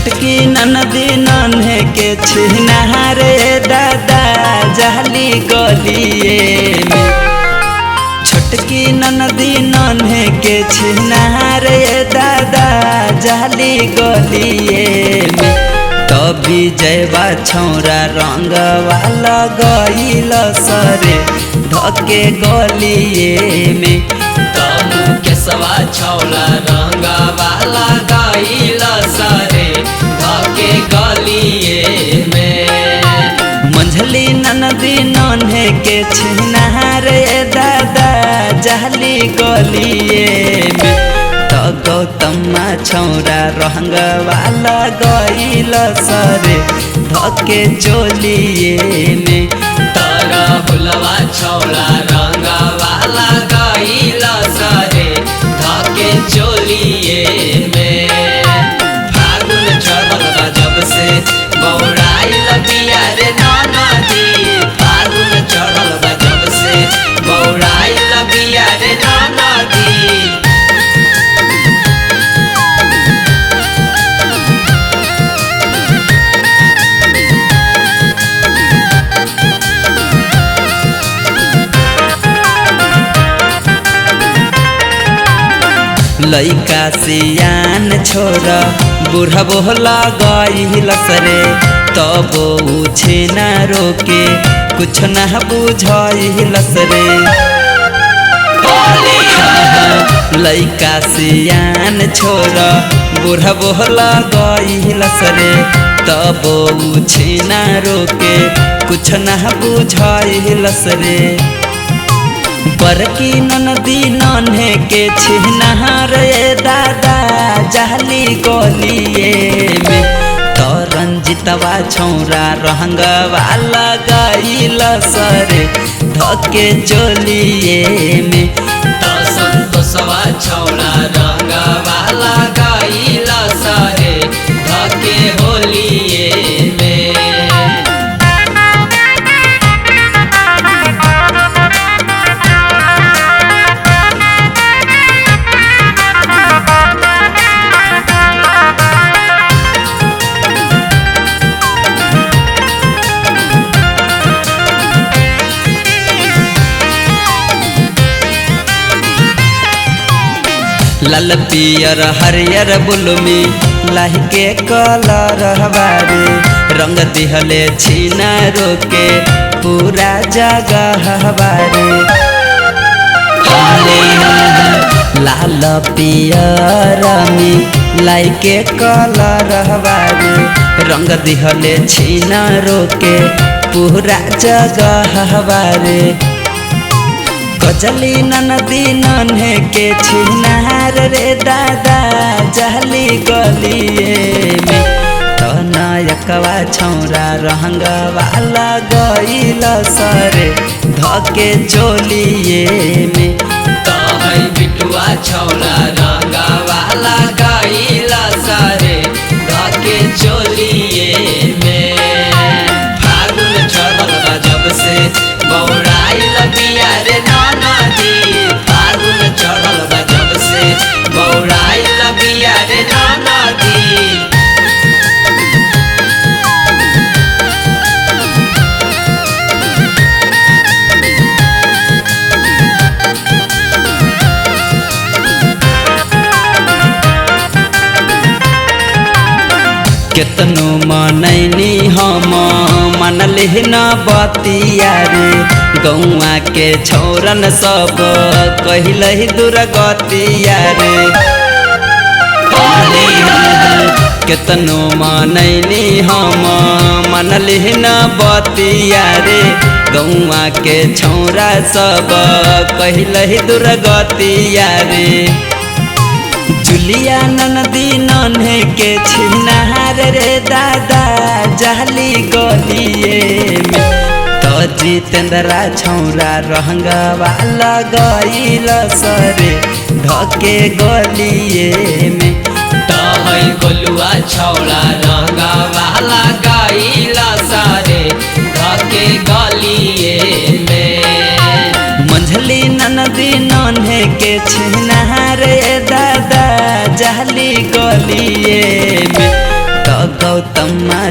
छोटकी ननदी नन्हे के छिनारे दादा जाली गलिए में। छोटकी ननदी नन्हे के छिनारे दादा जाली गलिए में। तभी जयबा छौरा रंग वाला गईल सरे धके गलिए में। तमु केसवा छौला रंग वाला गईल सरे धके गलिए में। मंझली ननदी नन्हे के छिनारे दादा जाली गलिए में। तो गौतमा छौरा रंग वाला गईल सरे धके चोलिए में। तारा हुलवा छौला रंग वाला गईल सरे धके चोलिए में। फागुन चढ़ल बा जब से बौराइल बिया रे ननदी। फागुन चढ़ल बा जब से बौराइल बिया रे ननदी। लइका सियान छोरा बूढ़ा बोला गईल सरे तब उछे न रोके कुछ न बुझाइल सरे। लइका सियान छोरा बूढ़ा बोला गईल सरे तब उछे न रोके कुछ न बुझाइल सरे। बरकी ननदी नन्हे के छिनारे दादा जाली गलिए में। तो रंजितवा छौरा रंग वाला गईल सरे धके चोलिए में। तो संतोषवा छौला रंग वाला गईल सरे धके होलिए में। लाल पियर हरियर बुलमी लाही के कलर हवारे रंग दिहले छीना रोके पूरा जगह हवारे। लाल पियर में लाई के कलर हवारे रंग दिहले छीना रोके पूरा जगह हवारे। गजली ननदी नन्हे के छिनार रे दादा जाली गलिए में। तो नायकवा छौरा रंग वाला गईल सरे धके चोलिए में। तो है बिटुआ छौला रंग वाला गईल सरे धके चोलिए में। फागुन चढ़ल बा जब से बौराइल बिया रे ननदी। फागुन चढ़ल बा जब से बौराइल बिया रे ननदी। केतनो मनैनी हम मनले न बतिया रे गौआ के छौरन सब कहिलहि दुर्गतिया रे। केतनो मनैनी हम मनले न बतिया रे गौआ के छौरा सब कहिलहि दुर्गतिया रे। जुलिया ननदी नन्हे के छिनार रे दादा जाली गलिए में। तो जितेंद्रा छौरा रंग वाला गईल सरे धके गलिए में। तो है गोलुआ छौला रंग वाला गईल सरे धके गलिए में। मंझली ननदी नन्हे के छिनारे दादा जाली गलिए में। तो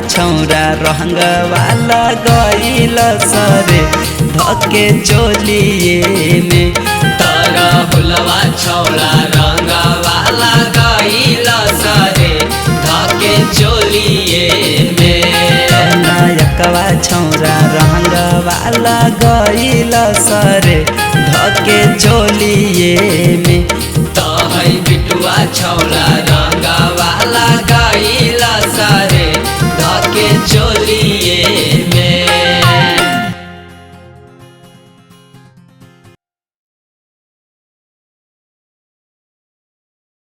छौरा रंगवाला गईल सरे धके चोलिए में। तारा हुलवा छौड़ा रंगवाला गईल सरे धके चोलिए में। नायकवा छौरा रंगवाला गईल सरे धके चोलिए में। तो है बिटुआ छौड़ा रंगवाला गईल सरे धके चोलिए